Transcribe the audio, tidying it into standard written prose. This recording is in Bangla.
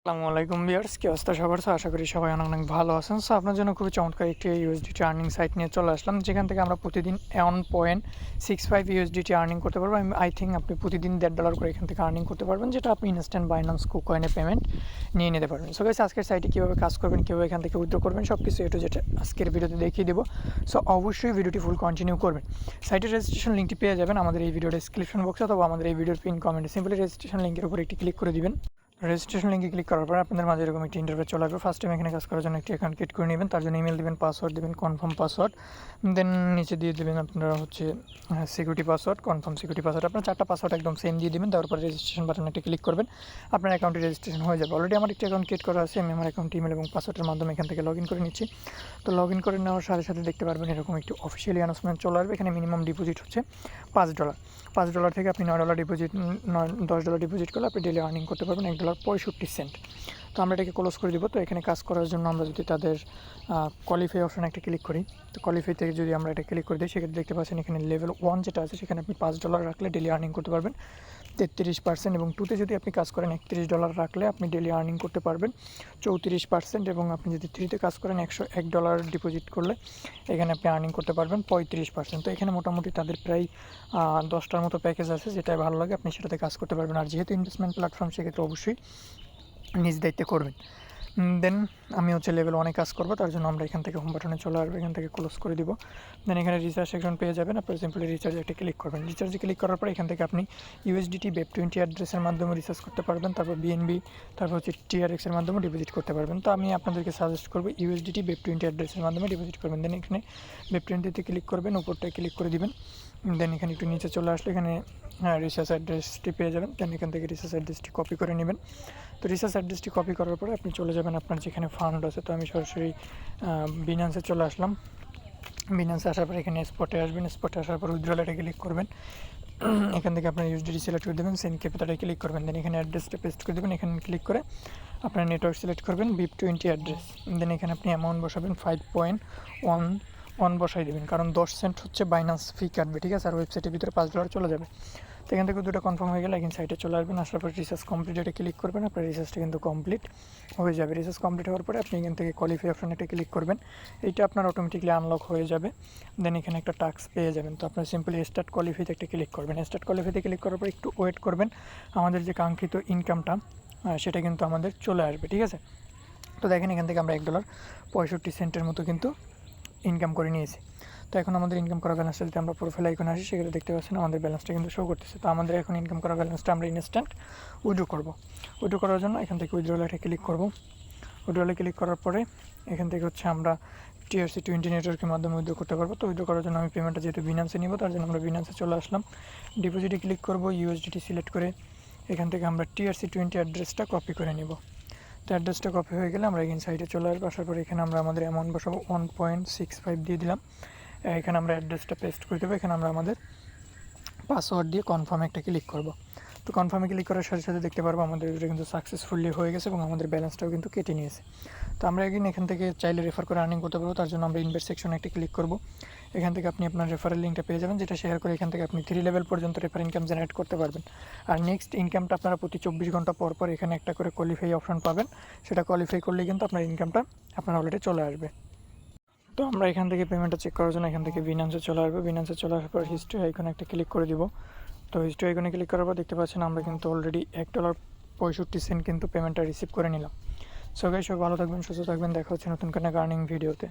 আসসালামু আলাইকুম ভিউয়ার্স, কি অবস্থা সবার? আশা করি সবাই অনেক অনেক ভালো আছেন। আপনার জন্য খুবই চমৎকার একটি ইউএসডিটি আর্নিং সাইট নিয়ে চলে আসলাম, যেখান থেকে আমরা প্রতিদিন 1.65 ইউএসডিটি আর্নিং করতে পারবো। আই থিঙ্ক আপনি প্রতিদিন $1.5 করে এখান থেকে আর্নিং করতে পারবেন, যেটা আপনি ইনস্ট্যান্ট বাইন্যান্স কুকয়েনে পেমেন্ট নিয়ে নিতে পারবেন। সো গাইস, আজকের সাইটে কীভাবে কাজ করবেন, কীভাবে এখান থেকে উইথড্র করবেন, সব কিছু এটু যেটা আজকের ভিডিওতে দেখিয়ে দেবো। সো অবশ্যই ভিডিওটি ফুল কন্টিনিউ করবেন। সাইটের রেজিস্ট্রেশন লিঙ্কটি পেয়ে যাবেন আমাদের এই ভিডিওর ডেসক্রিপশন বক্সে অথবা আমাদের এই ভিডিওর পিন কমেন্টে। সিম্পলি রেজিস্ট্রেশন লিঙ্কের উপর একটি ক্লিক করে দিবেন। রেজিস্ট্রেশন লিঙ্কে ক্লিক করার পর আপনাদের মাঝে এরকম একটি ইন্টারফেস চলে আসবে। ফার্স্ট টাইম এখানে কাজ করার জন্য একটি অ্যাকাউন্ট ক্রিয়েট করে নেবেন। তার জন্য ইমেল দেবেন, পাসওয়ার্ড দেবেন, কনফার্ম পাসওয়ার্ড, দেন নিচে দিয়ে দেবেন আপনারা security password, confirm security password. আপনার 4টা পাসওয়ার্ড একদম সেম দিয়ে দেবেন। তারপর রেজিস্ট্রেশন বাটনে একটি ক্লিক করবেন, আপনার অ্যাকাউন্টে রেজিস্ট্রেশন হয়ে যাবে। অলরেডি আমার একটি অ্যাকাউন্ট ক্রিয়েট করা আছে, আমি আমার অ্যাকাউন্ট ইমেল এবং পাসওয়ার্ডের মাধ্যমে এখান থেকে লগ ইন করে নিচ্ছি। তো লগ ইন করে নেওয়ার সাথে সাথে দেখতে পারবেন এরকম একটি অফিসিয়ালি অ্যানাউন্সমেন্ট চলে আসবে। এখানে মিনিমাম ডিপোজিট হচ্ছে $5। $5 থেকে আপনি $9 ডিপোজিট, $10 ডিপোজিট করলে আপনি ডেলি আর্নিং করতে পারবেন $1.65। তো আমরা এটাকে ক্লোজ করে দিব। তো এখানে কাজ করার জন্য আমরা যদি তাদের কোয়ালিফাই অপশানে একটা ক্লিক করি, তো কোয়ালিফাই থেকে যদি আমরা এটা ক্লিক করে দিই, সেক্ষেত্রে দেখতে পাচ্ছেন এখানে লেভেল 1 যেটা আছে, সেখানে আপনি $5 রাখলে ডেলি আর্নিং করতে পারবেন 33%, এবং 2তে যদি আপনি কাজ করেন $31 রাখলে আপনি ডেলি আর্নিং করতে পারবেন 34%, এবং আপনি যদি 3তে কাজ করেন $101 ডিপোজিট করলে এখানে আপনি আর্নিং করতে পারবেন 35%। তো এখানে মোটামুটি তাদের প্রায় 10টার মতো প্যাকেজ আছে, যেটাই ভালো লাগে আপনি সেটাতে কাজ করতে পারবেন। আর যেহেতু ইনভেস্টমেন্ট প্ল্যাটফর্ম, সেক্ষেত্রে অবশ্যই নিজ দায়িত্বে করবেন। দেন আমি লেভেল 1-এ কাজ করবো, তার জন্য আমরা এখান থেকে হোম বাটনে চলে আসবো, এখান থেকে ক্লোজ করে দিব। দেন এখানে রিচার্জ সেকশন পেয়ে যাবেন, আপনি সিম্পলি রিচার্জে একটা ক্লিক করবেন। রিচার্জে ক্লিক করার পর এখান থেকে আপনি USDT Web20 অ্যাড্রেসের মাধ্যমে রিচার্জ করতে পারবেন, তারপর BNB, তারপর TRX এর মাধ্যমে ডিপোজিট করতে পারবেন। তো আমি আপনাদেরকে সাজেস্ট করবো USDT Web20 অ্যাড্রেসের মাধ্যমে ডিপোজিট করবেন। দেন এখানে Web20-তে ক্লিক করবেন, উপরটায় ক্লিক করে দিবেন। দেন এখানে একটু নিচে চলে আসলে এখানে রিচার্জ অ্যাড্রেসটি পেয়ে যাবেন। দেন এখান থেকে রিচার্জ অ্যাড্রেসটি কপি করে নেবেন। তো রিচার্জ অ্যাড্রেসটি কপি করার পরে আপনি চলে যাবেন আপনার যেখানে ফান্ড আছে। তো আমি সরাসরি বিনান্সে চলে আসলাম। বিনান্সে আসার পর এখানে স্পটে আসবেন, স্পটে আসার পর উইথড্রয়ালে ক্লিক করবেন। এখান থেকে আপনার USDT সিলেক্ট করে দেবেন, সেন্ড ক্যাপিটালে ক্লিক করবেন। দেন এখানে অ্যাড্রেসটা পেস্ট করে দেবেন। এখানে ক্লিক করে আপনার নেটওয়ার্ক সিলেক্ট করবেন, BIP20 অ্যাড্রেস। দেন এখানে আপনি অ্যামাউন্ট বসাবেন 5.11 বসাই দেবেন, কারণ 10 সেন্ট হচ্ছে বাইন্যান্স ফি কাটবে, ঠিক আছে? আর ওয়েবসাইটের ভিতরে $5 চলে যাবে। তো এখান থেকে দুটো কনফার্ম হয়ে গেলে এখন সাইটে চলে আসবেন। আসার পর রিচার্জ কমপ্লিট এটা ক্লিক করবেন, আপনার রিচার্জটা কিন্তু কমপ্লিট হয়ে যাবে। রিচার্জ কমপ্লিট হওয়ার পরে আপনি এখান থেকে কোয়ালিফাই অপশানে একটা ক্লিক করবেন, এইটা আপনার অটোমেটিকলি আনলক হয়ে যাবে। দেন এখানে একটা টাস্ক পেয়ে যাবেন। তো আপনার সিম্পলি স্টার্ট কোয়ালিফাইতে একটা ক্লিক করবেন। স্টার্ট কোয়ালিফাইতে ক্লিক করার পর একটু ওয়েট করবেন, আমাদের যে কাঙ্ক্ষিত ইনকামটা সেটা কিন্তু আমাদের চলে আসবে, ঠিক আছে? তো দেখেন এখান থেকে আমরা $1.65 মতো কিন্তু ইনকাম করে নিয়েছি। তো এখন আমাদের ইনকাম করা ব্যালেন্সটা যদি আমরা প্রোফাইল আইকনে আসি, সেক্ষেত্রে দেখতে পাচ্ছেন আমাদের ব্যালেন্সটা কিন্তু শো করতেছে। তো আমাদের এখন ইনকাম করা ব্যালেন্সটা আমরা ইনস্ট্যান্ট উইথড্র করবো। উইথড্র করার জন্য এখান থেকে উইথড্রয়ালে ক্লিক করবো। উইথড্রয়ালে ক্লিক করার পরে এখান থেকে আমরা TRC20 নেটওয়ার্কের মাধ্যমে উইথড্র করতে পারবো। তো উইথড্র করার জন্য আমি পেমেন্টটা যেহেতু বিনান্সে নিব, তার জন্য আমরা বিনান্সে চলে আসলাম। ডিপোজিটে ক্লিক করবো, USDT সিলেক্ট করে এখান থেকে আমরা TRC20 অ্যাড্রেসটা কপি করে নিব। তো অ্যাড্রেসটা কপি হয়ে গেলে আমরা এখানে সাইটে চলে আসবো। আসার পরে এখানে আমরা আমাদের অ্যামাউন্ট বসাবো 1.65 দিয়ে দিলাম। এখানে আমরা অ্যাড্রেসটা পেস্ট করে দেবো। এখানে আমরা আমাদের পাসওয়ার্ড দিয়ে কনফার্মে একটা ক্লিক করব। তো কনফার্মে ক্লিক করার সাথে সাথে দেখতে পারবো আমাদের এটা কিন্তু সাকসেসফুলি হয়ে গেছে এবং আমাদের ব্যালেন্সটাও কিন্তু কেটে নিয়েছে। তো আমরা এখান থেকে চাইলে রেফার করে আর্নিং করতে পারবো। তার জন্য আমরা ইনভেস্ট সেকশনে একটা ক্লিক করব। এখান থেকে আপনি আপনার রেফারেল লিঙ্কটা পেয়ে যাবেন, যেটা শেয়ার করে এখান থেকে আপনি 3 লেভেল পর্যন্ত রেফার ইনকাম জেনারেট করতে পারবেন। আর নেক্সট ইনকামটা আপনারা প্রতি 24 ঘন্টা পর পর এখানে একটা করে কোয়ালিফাই অপশন পাবেন। সেটা কোয়ালিফাই করলেই কিন্তু আপনার ইনকামটা আপনার অলরেডি চলে আসবে। তো আমরা এখান থেকে পেমেন্টটা চেক করার জন্য এখান থেকে বিনান্সে চলে আসবো। বিনান্সে চলে আসার পর হিস্ট্রি আইকনে একটা ক্লিক করে দিব। তো হিস্ট্রি আইকনে ক্লিক করার পর দেখতে পাচ্ছেন আমরা কিন্তু অলরেডি $1.65 কিন্তু পেমেন্টটা রিসিভ করে নিলাম। সো গাইস, সবাই ভালো থাকবেন, সুস্থ থাকবেন। দেখা হচ্ছে নতুন কোনো আর্নিং ভিডিওতে।